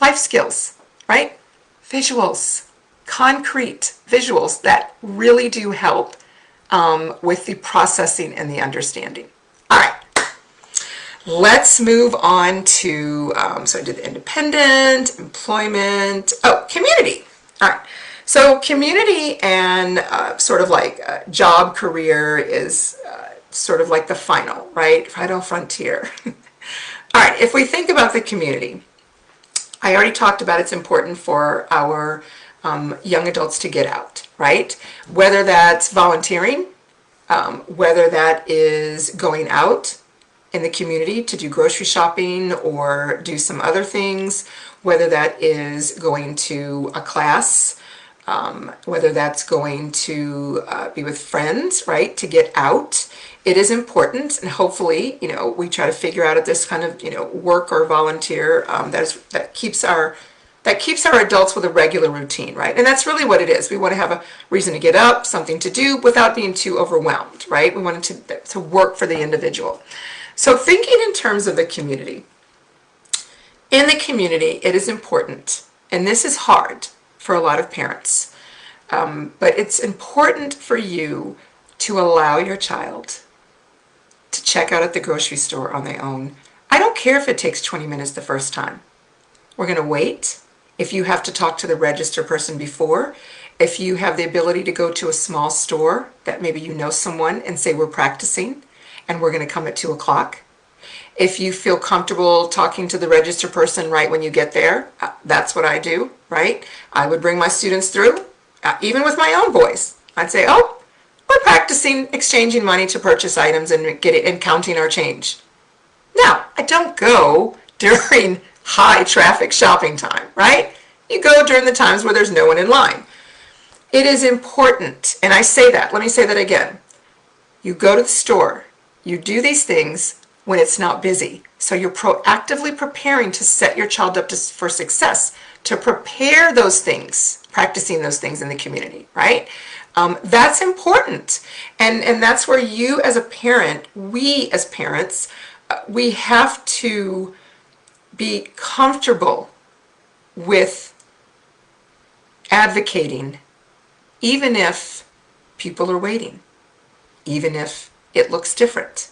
life skills, right? Visuals, concrete visuals that really do help with the processing and the understanding. All right, let's move on to, so I did the independent, employment, community. All right, So community and sort of like job career is sort of like the final, right? Final frontier. All right, if we think about the community, I already talked about it's important for our young adults to get out, right? Whether that's volunteering, whether that is going out in the community to do grocery shopping or do some other things, whether that is going to a class, whether that's going to be with friends, right, to get out. It is important, and hopefully, we try to figure out if this kind of, work or volunteer that keeps our adults with a regular routine, right? And that's really what it is. We want to have a reason to get up, something to do without being too overwhelmed, right? We want it to work for the individual. So thinking in terms of the community. In the community, it is important, and this is hard for a lot of parents, but it's important for you to allow your child to check out at the grocery store on their own. I don't care if it takes 20 minutes the first time. We're going to wait. If you have to talk to the register person before, if you have the ability to go to a small store that maybe you know someone and say we're practicing and we're going to come at 2 o'clock. If you feel comfortable talking to the register person right when you get there, that's what I do, right? I would bring my students through, even with my own voice. I'd say, oh, we're practicing exchanging money to purchase items and counting our change. Now, I don't go during high traffic shopping time, right? You go during the times where there's no one in line. It is important, and I say that, let me say that again. You go to the store, you do these things when it's not busy. So you're proactively preparing to set your child up for success, to prepare those things, practicing those things in the community, right? That's important. And that's where you as a parent, we as parents, we have to be comfortable with advocating, even if people are waiting, even if it looks different.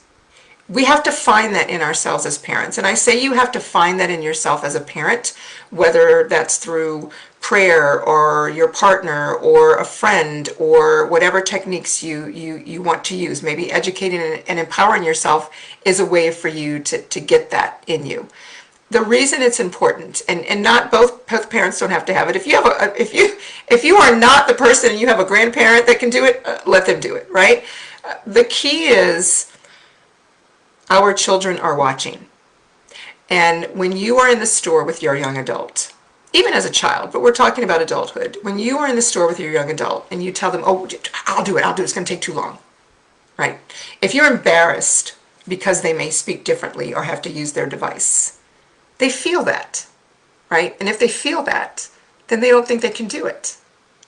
We have to find that in ourselves as parents. And I say you have to find that in yourself as a parent, whether that's through prayer or your partner or a friend or whatever techniques you want to use. Maybe educating and empowering yourself is a way for you to get that in you. The reason it's important, and not both parents don't have to have it. If you are not the person and you have a grandparent that can do it, let them do it, right? The key is our children are watching. And when you are in the store with your young adult, even as a child, but we're talking about adulthood, when you are in the store with your young adult and you tell them, oh, I'll do it, it's going to take too long, right? If you're embarrassed because they may speak differently or have to use their device, they feel that, right? And if they feel that, then they don't think they can do it.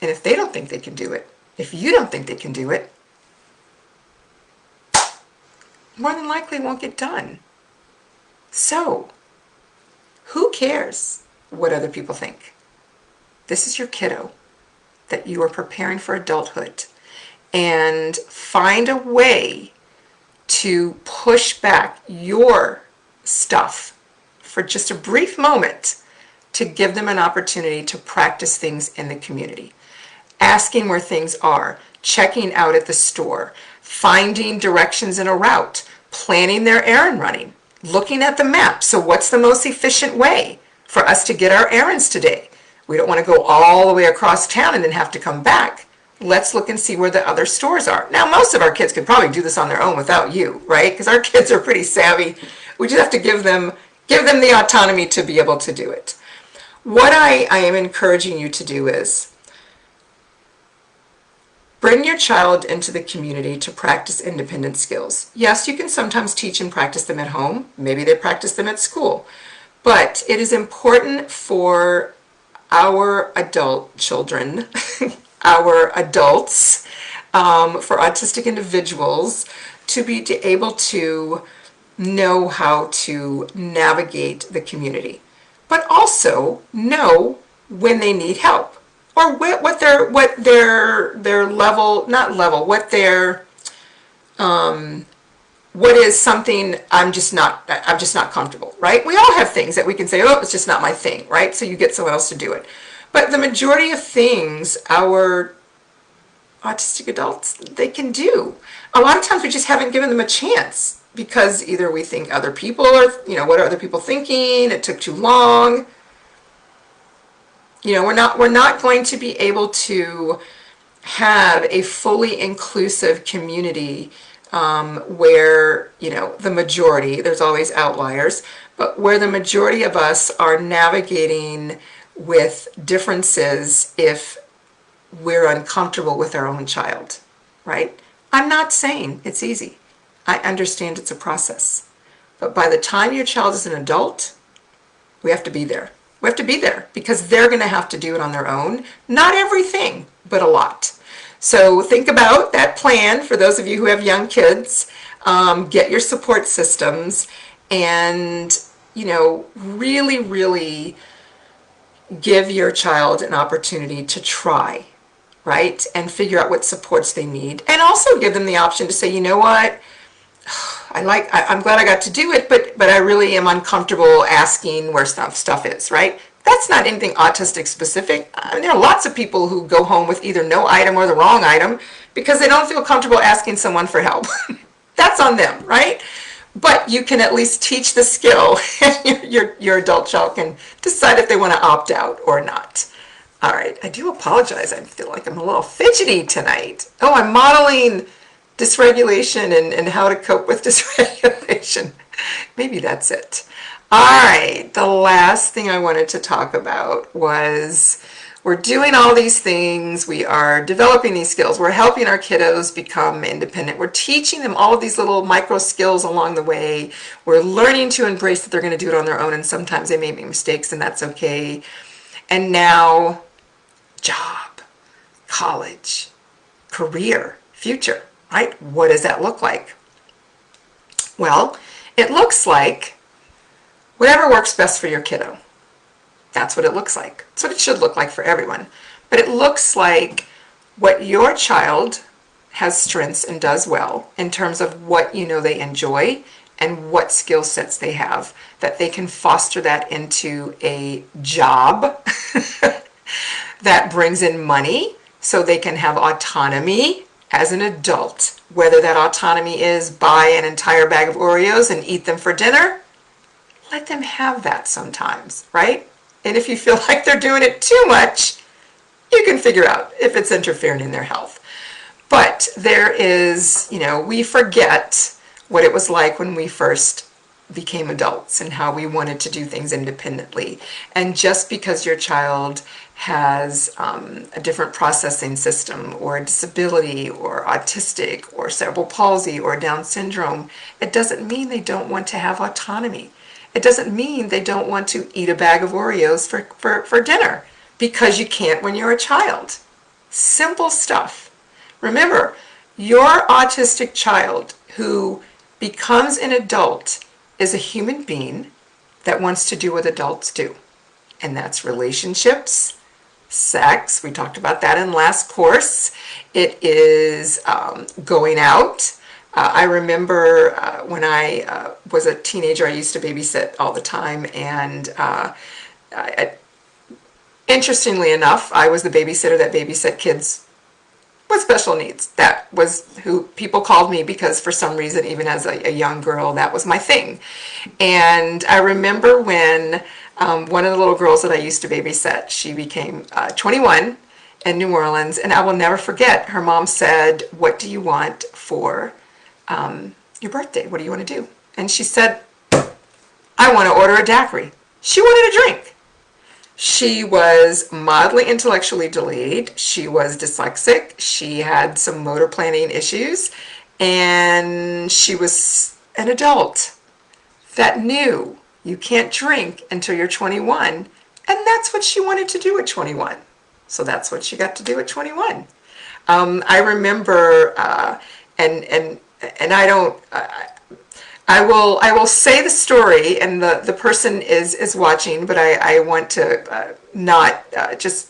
And if they don't think they can do it, if you don't think they can do it, more than likely it won't get done. So, who cares what other people think? This is your kiddo that you are preparing for adulthood, and find a way to push back your stuff for just a brief moment to give them an opportunity to practice things in the community. Asking where things are, checking out at the store, finding directions in a route, planning their errand running, looking at the map. So what's the most efficient way for us to get our errands today? We don't want to go all the way across town and then have to come back. Let's look and see where the other stores are. Now, most of our kids could probably do this on their own without you, right? Because our kids are pretty savvy. We just have to give them the autonomy to be able to do it. What I am encouraging you to do is bring your child into the community to practice independent skills. Yes, you can sometimes teach and practice them at home. Maybe they practice them at school. But it is important for our adult children, our adults, for autistic individuals, to be able to know how to navigate the community, but also know when they need help, or what their level, not level, what is something I'm just not comfortable, right? We all have things that we can say, oh, it's just not my thing, right? So you get someone else to do it. But the majority of things our autistic adults, they can do. A lot of times we just haven't given them a chance because either we think other people are, what are other people thinking? It took too long. We're not going to be able to have a fully inclusive community where, the majority, there's always outliers, but where the majority of us are navigating with differences if we're uncomfortable with our own child, right? I'm not saying it's easy. I understand it's a process. But by the time your child is an adult, we have to be there. We have to be there because they're going to have to do it on their own. Not everything, but a lot. So think about that plan for those of you who have young kids. Get your support systems and, really, really give your child an opportunity to try, right? And figure out what supports they need. And also give them the option to say, you know what? I'm glad I got to do it, but I really am uncomfortable asking where stuff is, right? That's not anything autistic specific. There are lots of people who go home with either no item or the wrong item because they don't feel comfortable asking someone for help. That's on them, right? But you can at least teach the skill, and your adult child can decide if they want to opt out or not. All right, I do apologize. I feel like I'm a little fidgety tonight. Oh, I'm modeling dysregulation and how to cope with dysregulation. Maybe that's it. All right, the last thing I wanted to talk about was we're doing all these things. We are developing these skills. We're helping our kiddos become independent. We're teaching them all of these little micro skills along the way. We're learning to embrace that they're going to do it on their own, and sometimes they may make mistakes, and that's okay. And now, job, college, career, future. Right? What does that look like? Well, it looks like whatever works best for your kiddo. That's what it looks like. That's what it should look like for everyone. But it looks like what your child has strengths and does well in terms of what they enjoy and what skill sets they have, that they can foster that into a job that brings in money so they can have autonomy as an adult. Whether that autonomy is buy an entire bag of Oreos and eat them for dinner, let them have that sometimes, right? And if you feel like they're doing it too much, you can figure out if it's interfering in their health. But there is, we forget what it was like when we first became adults and how we wanted to do things independently. And just because your child has a different processing system or a disability or autistic or cerebral palsy or Down syndrome, it doesn't mean they don't want to have autonomy. It doesn't mean they don't want to eat a bag of Oreos for dinner because you can't when you're a child. Simple stuff. Remember, your autistic child who becomes an adult is a human being that wants to do what adults do. And that's relationships, sex. We talked about that in last course. It is going out. I remember when I was a teenager, I used to babysit all the time. And interestingly enough, I was the babysitter that babysat kids with special needs. That was who people called me because for some reason, even as a young girl, that was my thing. And I remember when one of the little girls that I used to babysit, she became 21 in New Orleans, and I will never forget, her mom said, "What do you want for your birthday? What do you want to do?" And she said, "I want to order a daiquiri." She wanted a drink. She was mildly intellectually delayed. She was dyslexic. She had some motor planning issues, and she was an adult that knew you can't drink until you're 21, and that's what she wanted to do at 21. So that's what she got to do at 21. I remember, and I don't. I will say the story, and the person is watching, but I want to not just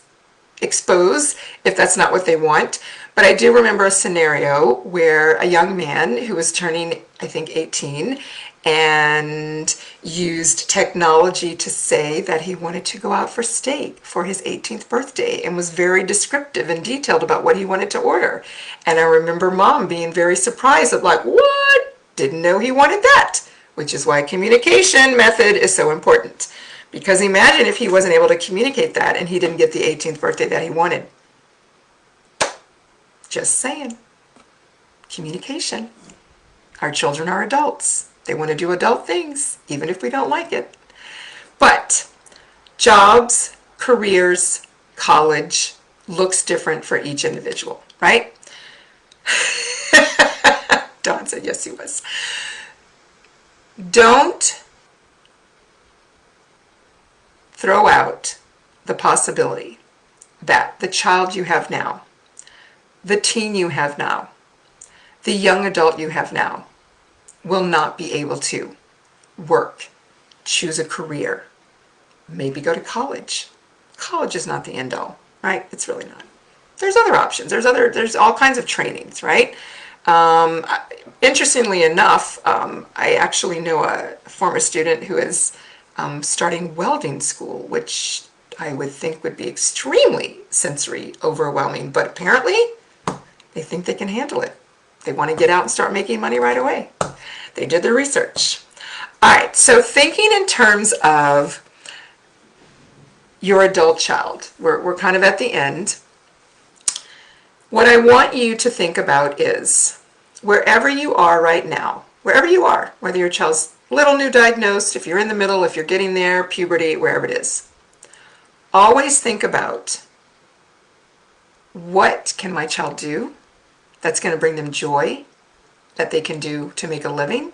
expose if that's not what they want. But I do remember a scenario where a young man who was turning, I think, 18, and used technology to say that he wanted to go out for steak for his 18th birthday and was very descriptive and detailed about what he wanted to order. And I remember Mom being very surprised of like, what? Didn't know he wanted that, which is why communication method is so important. Because imagine if he wasn't able to communicate that and he didn't get the 18th birthday that he wanted. Just saying. Communication. Our children are adults. They want to do adult things, even if we don't like it. But jobs, careers, college looks different for each individual, right? Don said yes, he was. Don't throw out the possibility that the child you have now, the teen you have now, the young adult you have now will not be able to work, choose a career, maybe go to college. College is not the end all, right? It's really not. There's other options. There's all kinds of trainings, right? Interestingly enough, I actually know a former student who is starting welding school, which I would think would be extremely sensory overwhelming, but apparently they think they can handle it. They want to get out and start making money right away. They did their research. All right, so thinking in terms of your adult child, we're kind of at the end. What I want you to think about is wherever you are right now, wherever you are, whether your child's little new diagnosed, if you're in the middle, if you're getting there, puberty, wherever it is, always think about what can my child do that's going to bring them joy, that they can do to make a living,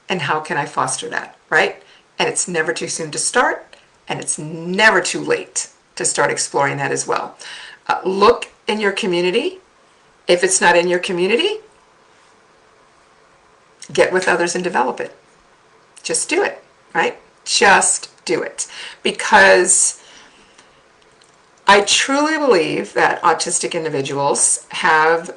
and how can I foster that, right? And it's never too soon to start, and it's never too late to start exploring that as well. Look in your community. If it's not in your community, get with others and develop it. Just do it, right? Just do it. Because I truly believe that autistic individuals have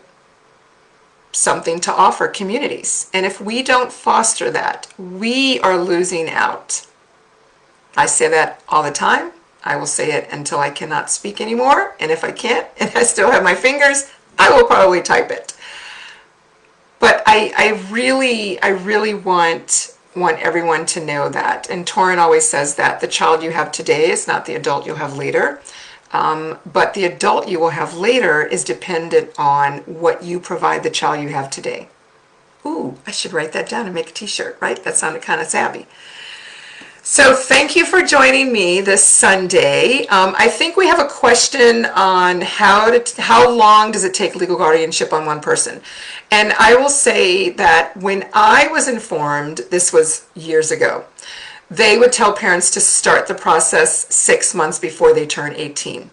something to offer communities. And if we don't foster that, we are losing out. I say that all the time. I will say it until I cannot speak anymore. And if I can't, and I still have my fingers, I will probably type it. But I really want everyone to know that. And Torrin always says that the child you have today is not the adult you'll have later. But the adult you will have later is dependent on what you provide the child you have today. Ooh, I should write that down and make a t-shirt, right? That sounded kind of savvy. So thank you for joining me this Sunday. I think we have a question on how long does it take legal guardianship on one person? And I will say that when I was informed, this was years ago, they would tell parents to start the process 6 months before they turn 18.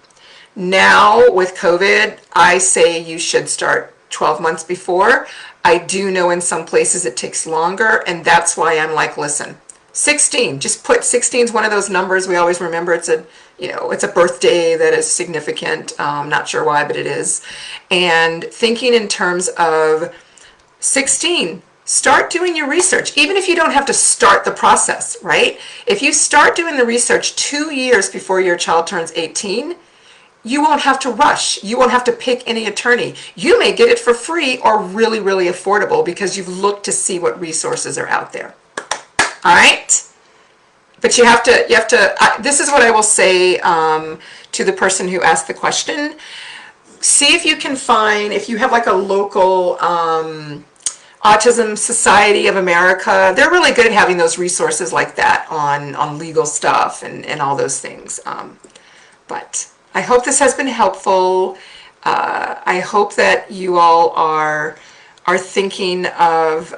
Now with COVID, I say you should start 12 months before. I do know in some places it takes longer, and that's why I'm like, listen, 16, just put 16 is one of those numbers we always remember. It's a birthday that is significant. Not sure why, but it is. And thinking in terms of 16, start doing your research, even if you don't have to start the process, right? If you start doing the research 2 years before your child turns 18, you won't have to rush. You won't have to pick any attorney. You may get it for free or really, really affordable because you've looked to see what resources are out there. All right? But you have to, this is what I will say to the person who asked the question. See if you can find, if you have like a local Autism Society of America, they're really good at having those resources like that on legal stuff and all those things. But I hope this has been helpful. I hope that you all are thinking of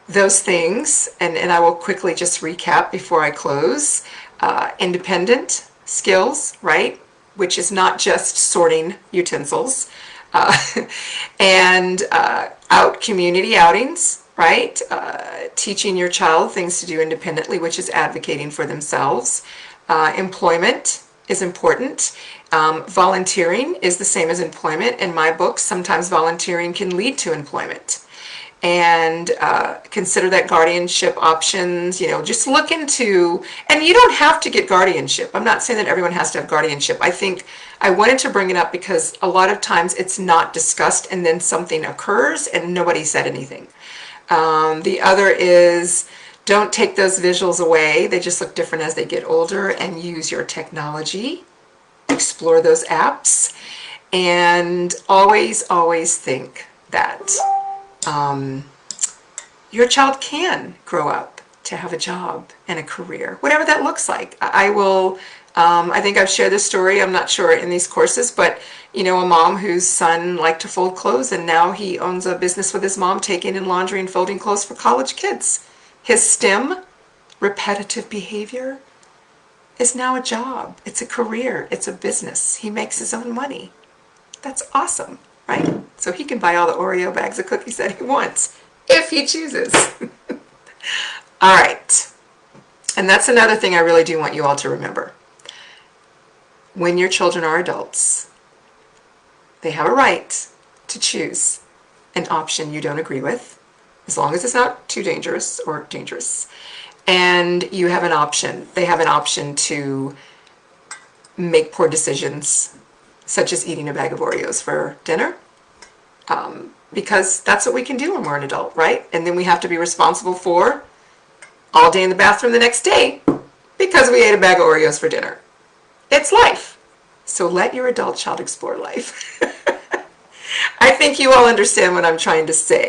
those things, and I will quickly just recap before I close. Independent skills, right? Which is not just sorting utensils. And out community outings, right? Teaching your child things to do independently, which is advocating for themselves. Employment is important. Volunteering is the same as employment. In my book, sometimes volunteering can lead to employment. and consider that guardianship options. Just look into, and you don't have to get guardianship. I'm not saying that everyone has to have guardianship. I think I wanted to bring it up because a lot of times it's not discussed and then something occurs and nobody said anything. The other is, don't take those visuals away. They just look different as they get older, and use your technology. Explore those apps, and always, always think that your child can grow up to have a job and a career, whatever that looks like. I think I've shared this story, I'm not sure in these courses, but a mom whose son liked to fold clothes, and now he owns a business with his mom taking in laundry and folding clothes for college kids. His STEM, repetitive behavior, is now a job. It's a career. It's a business. He makes his own money. That's awesome, right? So he can buy all the Oreo bags of cookies that he wants, if he chooses. All right. And that's another thing I really do want you all to remember. When your children are adults, they have a right to choose an option you don't agree with, as long as it's not too dangerous or dangerous. And you have an option. They have an option to make poor decisions, such as eating a bag of Oreos for dinner, because that's what we can do when we're an adult, right? And then we have to be responsible for all day in the bathroom the next day because we ate a bag of Oreos for dinner. It's life. So let your adult child explore life. I think you all understand what I'm trying to say.